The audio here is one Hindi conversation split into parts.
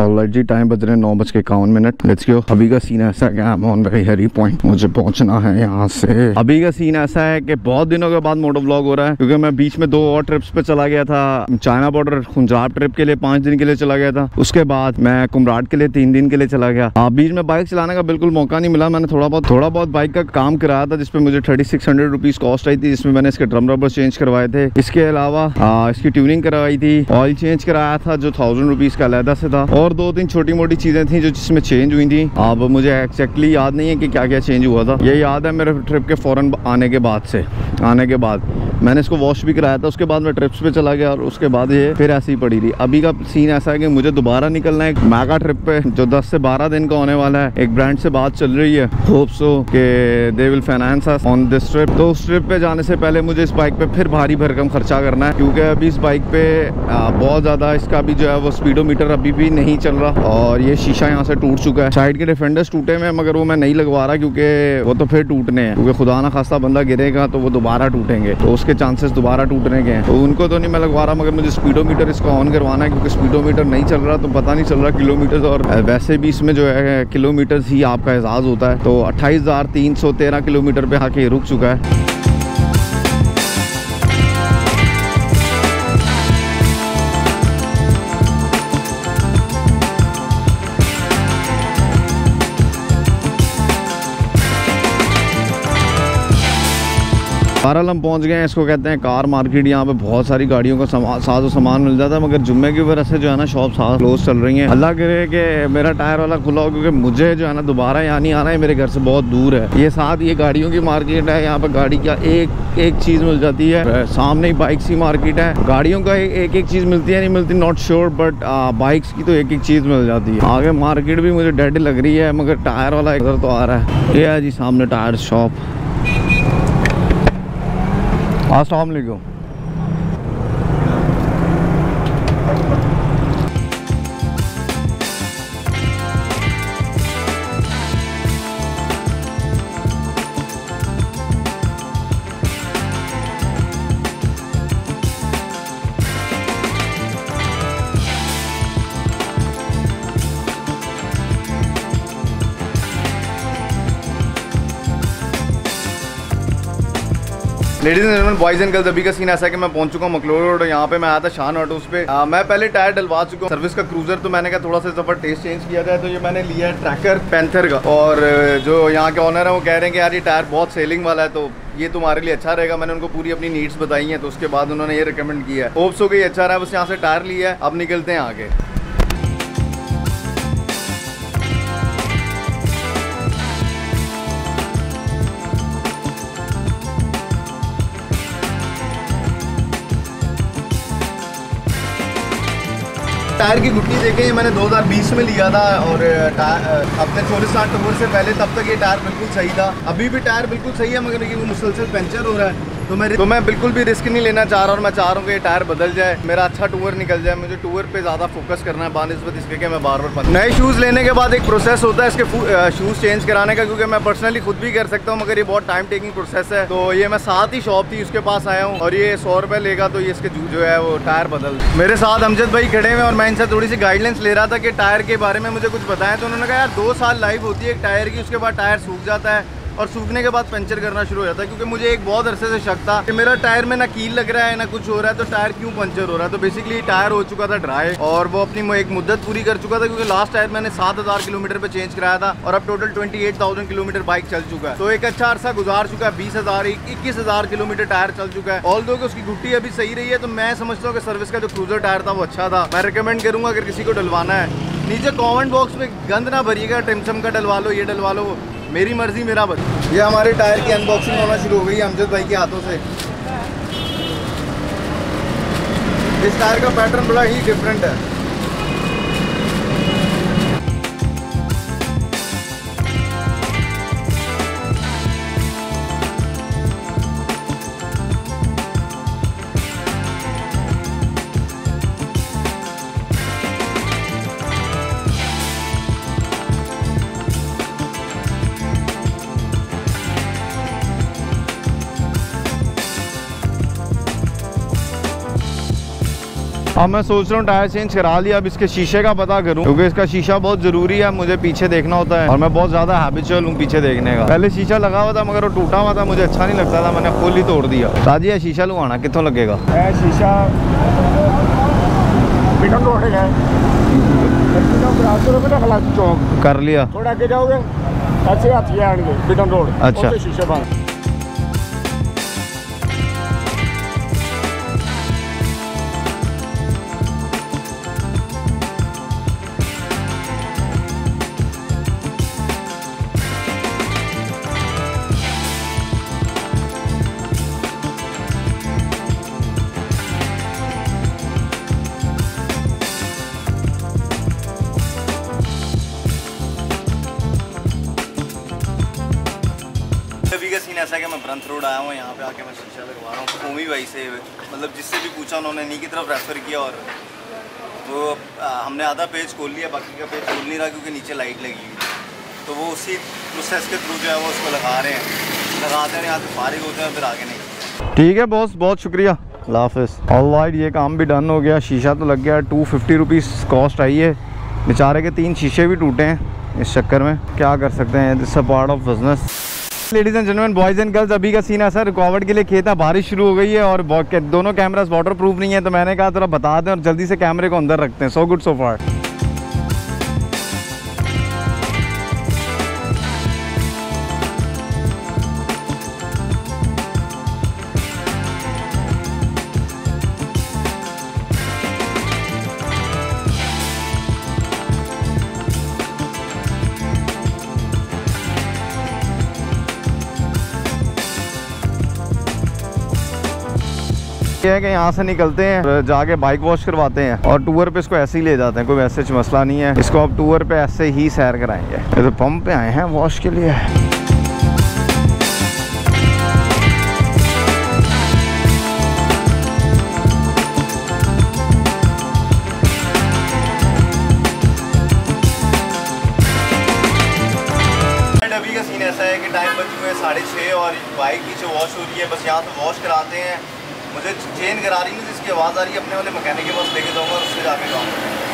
ऑलराइट जी, टाइम बज रहे हैं 9:51। Let's go. अभी का सीन ऐसा है कि I am on very Hari point, मुझे पहुंचना है यहाँ से। अभी का सीन ऐसा है कि बहुत दिनों के बाद मोटो व्लॉग हो रहा है, क्योंकि मैं बीच में 2 और ट्रिप्स पे चला गया था। चाइना बॉर्डर खुंजाब ट्रिप के लिए 5 दिन के लिए चला गया था। उसके बाद मैं कुमराट के लिए 3 दिन के लिए चला गया। बीच में बाइक चलाने का बिल्कुल मौका नहीं मिला। मैंने थोड़ा बहुत बाइक का काम कराया था, जिसपे मुझे 3600 रुपीज कॉस्ट आई थी, जिसमें मैंने इसके ड्रम रबर चेंज करवाए थे। इसके अलावा इसकी ट्यूनिंग करवाई थी, ऑयल चेंज कराया था जो 1000 रुपीज का अलहदा से था, और 2-3 छोटी मोटी चीजें थी जो जिसमें चेंज हुई थी। अब मुझे एक्जैक्टली याद नहीं है कि क्या क्या चेंज हुआ था। ये याद है मेरे ट्रिप के फौरन आने के बाद मैंने इसको वॉश भी कराया था। उसके बाद मैं ट्रिप्स पे चला गया और उसके बाद ये फिर ऐसी ही पड़ी रही। अभी का सीन ऐसा है कि मुझे दोबारा निकलना है एक मेगा ट्रिप पे, जो 10 से 12 दिन का होने वाला है। एक ब्रांड से बात चल रही है, होप सो कि they will finance us on this trip. तो उस ट्रिप पे जाने से पहले मुझे इस बाइक पे फिर भारी भरकम खर्चा करना है, क्योंकि अभी इस बाइक पे बहुत ज़्यादा इसका भी जो है वो स्पीडोमीटर अभी भी नहीं चल रहा, और ये शीशा यहाँ से टूट चुका है। साइड के डिफेंडर्स टूटे हुए, मगर वो मैं नहीं लगवा रहा, क्योंकि वो तो फिर टूटने हैं, क्योंकि खुदा ना खास्ता बंदा गिरेगा तो वो दोबारा टूटेंगे, तो उसके चांसेस दोबारा टूटने के हैं। तो उनको तो नहीं मैं लगवा रहा, मगर मुझे स्पीडोमीटर इसका ऑन करवाना है, क्योंकि स्पीडोमीटर नहीं चल रहा तो पता नहीं चल रहा किलोमीटर, और वैसे भी इसमें जो है किलोमीटर ही आपका एहसास होता है। तो 28,313 किलोमीटर पे आके रुक चुका है। बहरहाल हम पहुंच गए हैं, इसको कहते हैं कार मार्केट। यहाँ पे बहुत सारी गाड़ियों का साजो सामान मिल जाता है, मगर जुम्मे की वजह से जो है ना शॉप क्लोज चल रही हैं। अल्लाह करे कि मेरा टायर वाला खुला हो, क्योंकि मुझे जो है ना दोबारा यहाँ नहीं आना है, मेरे घर से बहुत दूर है। ये साथ ये गाड़ियों की मार्केट है, यहाँ पे गाड़ी का एक चीज़ मिल जाती है। सामने ही बाइक्स की मार्केट है, गाड़ियों का एक चीज़ मिलती है, नहीं मिलती नॉट श्योर, बट बाइक्स की तो एक चीज़ मिल जाती है। आगे मार्केट भी मुझे डेड लग रही है, मगर टायर वाला इधर तो आ रहा है। ये है जी सामने टायर शॉप। अस्सलाम वालेकुम। Ladies and gentleman, boys and girls, अभी का सीन ऐसा है कि मैं पहुंच चुका हूँ मकलोर रोड। यहाँ पे मैं आया था शान ऑटोस पे। मैं पहले टायर डलवा चुका हूँ सर्विस का क्रूजर, तो मैंने कहा थोड़ा सा सफर टेस्ट चेंज किया जाए, तो ये मैंने लिया है ट्रैकर पैंथर का। और जो यहाँ के ऑनर है वो कह रहे हैं कि यार ये टायर बहुत सेलिंग वाला है, तो ये तुम्हारे लिए अच्छा रहेगा। मैंने उनको पूरी अपनी नीड्स बताई हैं, तो उसके बाद उन्होंने ये रिकमेंड किया है। होप्स हो कि अच्छा रहा है। बस यहाँ से टायर लिया है, अब निकलते हैं आगे। टायर की गुट्टी देखें, मैंने 2020 में लिया था, और अपने 24-60 टूर से पहले तब तक ये टायर बिल्कुल सही था। अभी भी टायर बिल्कुल सही है, मगर ये मुसलसल पंचर हो रहा है। तो मैं बिल्कुल भी रिस्क नहीं लेना चाह रहा, और मैं चाह रहा हूँ कि ये टायर बदल जाए, मेरा अच्छा टूर निकल जाए। मुझे टूर पे ज़्यादा फोकस करना है बानिस्बत इसके कि मैं बार बार नए शूज़ लेने के बाद एक प्रोसेस होता है इसके शूज़ चेंज कराने का, क्योंकि मैं पर्सनली खुद भी कर सकता हूँ, मगर ये बहुत टाइम टेकिंग प्रोसेस है। तो ये मैं साथ ही शॉप थी उसके पास आया हूँ, और ये 100 रुपये लेगा, तो ये इसके जो है वो टायर बदल। मेरे साथ अमजद भाई खड़े हुए, और मैं इनसे थोड़ी सी गाइडलाइंस ले रहा था कि टायर के बारे में मुझे कुछ बताएं। तो उन्होंने कहा यार 2 साल लाइफ होती है एक टायर की, उसके बाद टायर सूख जाता है, और सूखने के बाद पंचर करना शुरू हो जाता है। क्योंकि मुझे एक बहुत अरसे से शक था कि मेरा टायर में ना कील लग रहा है ना कुछ हो रहा है, तो टायर क्यों पंचर हो रहा है। तो बेसिकली टायर हो चुका था ड्राई, और वो अपनी एक मुद्दत पूरी कर चुका था, क्योंकि लास्ट टायर मैंने 7000 किलोमीटर पे चेंज कराया था, और अब टोटल 28,000 किलोमीटर बाइक चल चुका है। तो एक अच्छा अरसा गुजार चुका है, 21,000 किलोमीटर टायर चल चुका है। ऑल्दो कि उसकी गुट्टी अभी सही रही है, तो मैं समझता हूँ कि सर्विस का जो क्रूजर टायर था वो अच्छा था। मैं रिकमेंड करूँगा अगर किसी को डलवाना है। नीचे कमेंट बॉक्स में गंद ना भरिएगा, टिमसम का डलवा लो, ये डलवा लो, मेरी मर्जी मेरा बस। ये हमारे टायर की अनबॉक्सिंग होना शुरू हो गई है अमजद भाई के हाथों से। इस टायर का पैटर्न बड़ा ही डिफरेंट है। अब मैं सोच रहा हूँ टायर चेंज करा लिया, अब इसके शीशे का पता करूँ क्योंकि इसका शीशा बहुत जरूरी है, मुझे पीछे देखना होता है और मैं बहुत ज्यादा हैबिचुअल हूँ पीछे देखने का। पहले शीशा लगा हुआ था मगर वो टूटा हुआ था, मुझे अच्छा नहीं लगता था, मैंने फुल ही तोड़ दिया। ताजी है शीशा लगवाना कितों लगेगा? शीशा कर लिया, थोड़ा आगे जाओगे अच्छे हाथी आएंगे बिटन रोड। अच्छा शीशे बंद। अभी का सीन ऐसा है कि मैं ब्रंथ रोड आया हूँ, यहाँ पे आके मैं शीशा लगवा रहा हूँ भूमि भाई से, मतलब जिससे भी पूछा उन्होंने नी की तरफ रेफर किया और तो हमने आधा पेज खोल लिया, बाकी का पेज खोल नहीं रहा क्योंकि नीचे लाइट लगी हुई, तो वो उसी प्रोसेस के थ्रू जो है वो उसको लगा रहे हैं, लगाते हैं यहाँ से फारिग होते हैं फिर आगे नहीं। ठीक है बॉस, बहुत शुक्रिया, अल्लाह हाफ़िज़। ऑलराइट, ये काम भी डन हो गया, शीशा तो लग गया। 250 रुपीज़ कॉस्ट आई है। बेचारे के 3 शीशे भी टूटे हैं इस चक्कर में, क्या कर सकते हैं, this a part of business. Ladies and gentleman, boys and girls, अभी का सीन है सर, रुकावट के लिए खेत है, बारिश शुरू हो गई है और दोनों कैमरास वाटर प्रूफ नहीं है, तो मैंने कहा थोड़ा बता दें और जल्दी से कैमरे को अंदर रखते हैं। सो गुड सो फार। ये है कि यहाँ से निकलते हैं, जाके बाइक वॉश करवाते हैं और टूर पे इसको ऐसे ही ले जाते हैं, कोई वैसे मसला नहीं है। इसको अब टूर पे ऐसे ही सैर कराएंगे। ये तो पंप पे आए हैं वॉश के लिए। अभी का सीन ऐसा है कि टाइम बच चुके हैं 6:30 और बाइक नीचे वॉश हो रही है, बस यहाँ से वॉश कराते हैं। मुझे चेन करा रही नहीं, जिसकी आवाज़ आ रही है, अपने वाले मैकेनिक के पास लेके जाऊँगा और उससे जाके काम करूँगा।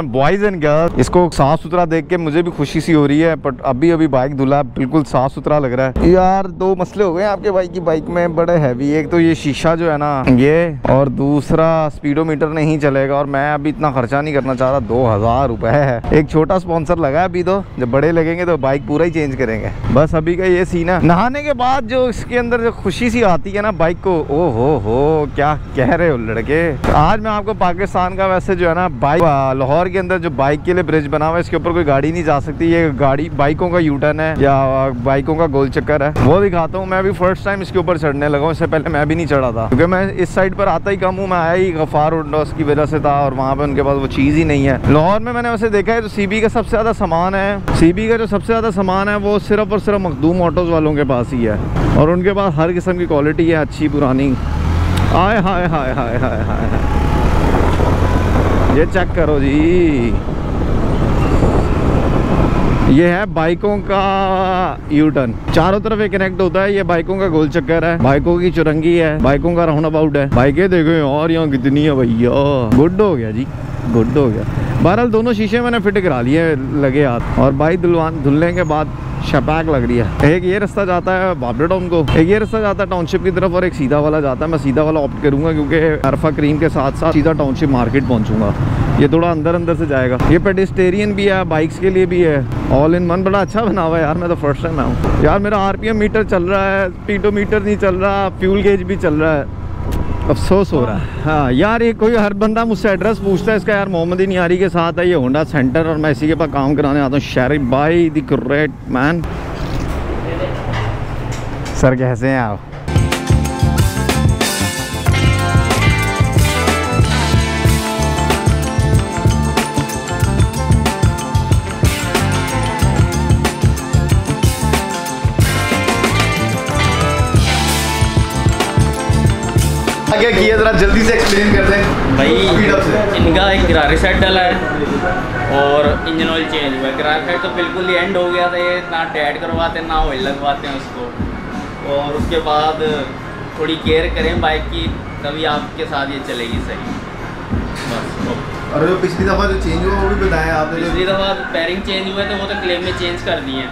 बॉयज एंड गर्ल्स, इसको साफ सुथरा देख के मुझे भी खुशी सी हो रही है, बट अभी बाइक धुला, बिल्कुल साफ सुथरा लग रहा है। यार 2 मसले हो गए आपके बाइक की बाइक में बड़े हैवी। एक तो ये शीशा जो है ना ये, और दूसरा स्पीडोमीटर नहीं चलेगा और मैं अभी इतना खर्चा नहीं करना चाह रहा। 2000 रुपए है। एक छोटा स्पॉन्सर लगा है अभी, तो जब बड़े लगेंगे तो बाइक पूरा ही चेंज करेंगे। बस अभी का ये सीन है। नहाने के बाद जो इसके अंदर जो खुशी सी आती है ना बाइक को, ओ हो क्या कह रहे हो लड़के। आज मैं आपको पाकिस्तान का वैसे जो है ना बाइक, लाहौर के अंदर जो बाइक के लिए ब्रिज बना हुआ है, इसके ऊपर कोई गाड़ी नहीं जा सकती। ये गाड़ी बाइकों का यू टर्न है या बाइकों का गोल चक्कर है, वो दिखाता हूँ। मैं भी फर्स्ट टाइम इसके ऊपर चढ़ने लगा हूँ, इससे पहले मैं भी नहीं चढ़ा था क्योंकि मैं इस साइड पर आता ही कम हूँ। मैं आया ही गफार उर्डोस की वजह से था और वहाँ पे उनके पास वो चीज़ ही नहीं है। लाहौर में मैंने वैसे देखा है तो सीबी का सबसे ज़्यादा सामान है, सीबी का जो सबसे ज़्यादा सामान है वो सिर्फ और सिर्फ मखदूम ऑटोज़ वालों के पास ही है और उनके पास हर किस्म की क्वालिटी है, अच्छी पुरानी। हाय हाय हाय हाय हाय हाय, ये चेक करो जी, ये है बाइकों का यू टर्न, चारों तरफ एक कनेक्ट होता है। ये बाइकों का गोल चक्कर है, बाइकों की चुरंगी है, बाइकों का राउंड अबाउट है। बाइकें देखो यार यहाँ कितनी है भैया, गुड हो गया जी, गुड हो गया। बहरहाल दोनों शीशे मैंने फिट करा लिए लगे हाथ, और बाइक धुलने के बाद शपैक लग रही है। एक ये रास्ता जाता है बाबरा टाउन को, एक ये रास्ता जाता है टाउनशिप की तरफ और एक सीधा वाला जाता है। मैं सीधा वाला ऑप्ट करूंगा क्योंकि अरफा क्रीम के साथ साथ सीधा टाउनशिप मार्केट पहुंचूंगा। ये थोड़ा अंदर से जाएगा। ये पेडेस्टेरियन भी है, बाइक्स के लिए भी है, ऑल इन वन। बड़ा अच्छा बना हुआ है यार, मैं तो फर्स्ट टाइम आया हूँ यार। मेरा RPM मीटर चल रहा है, स्पीडोमीटर नहीं चल रहा, फ्यूल गेज भी चल रहा है। अफसोस हो रहा है। हाँ यार, ये कोई हर बंदा मुझसे एड्रेस पूछता है इसका। यार मोहम्मद नियारी के साथ है ये होंडा सेंटर और मैं इसी के पास काम कराने आता हूँ। शरीफ भाई द ग्रेट मैन। सर कैसे हैं आप? क्या किया जरा जल्दी से एक्सप्लेन कर दें भाई। इनका एक गरारे सेट डाला है, और इंजन ऑयल चेंज हुआ है। ग्रेफाइट तो बिल्कुल ही एंड हो गया था, ये ना डेड करवाते ना ऑयल लगवाते हैं उसको। और उसके बाद थोड़ी केयर करें बाइक की, तभी आपके साथ ये चलेगी सही बस। और जो पिछली दफ़ा जो चेंज हुआ वो भी बताया आपने? पिछली दफ़ा बैरिंग चेंज हुए थे वो तो क्लेम में चेंज कर दिए हैं।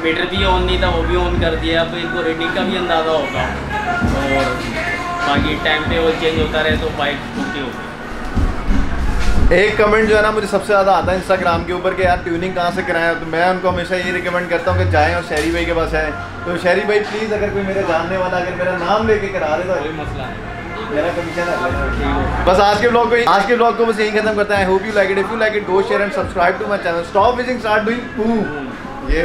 मीटर भी ऑन नहीं था वो भी ऑन कर दिया। अब इनको रीडिंग का भी अंदाज़ा होगा और बाकी टाइम पे ऑयल चेंज होता रहे तो बाइक ओके होगी। एक कमेंट जो है ना मुझे सबसे ज़्यादा आता है इंस्टाग्राम के ऊपर कि यार ट्यूनिंग कहाँ से कराएं, तो मैं उनको हमेशा ये रिकमेंड करता हूँ कि जाएं और शहरी भाई के पास आएँ। तो शहरी भाई प्लीज़ अगर कोई मेरे जानने वाला अगर मेरा नाम लेके करा दे तो कोई मसला नहीं, मेरा कमीशन है। बस आज के ब्लॉग को बस यही खत्म करते हैं। I hope you like it. If you like it go share and subscribe to my channel. Stop wishing, start doing. ये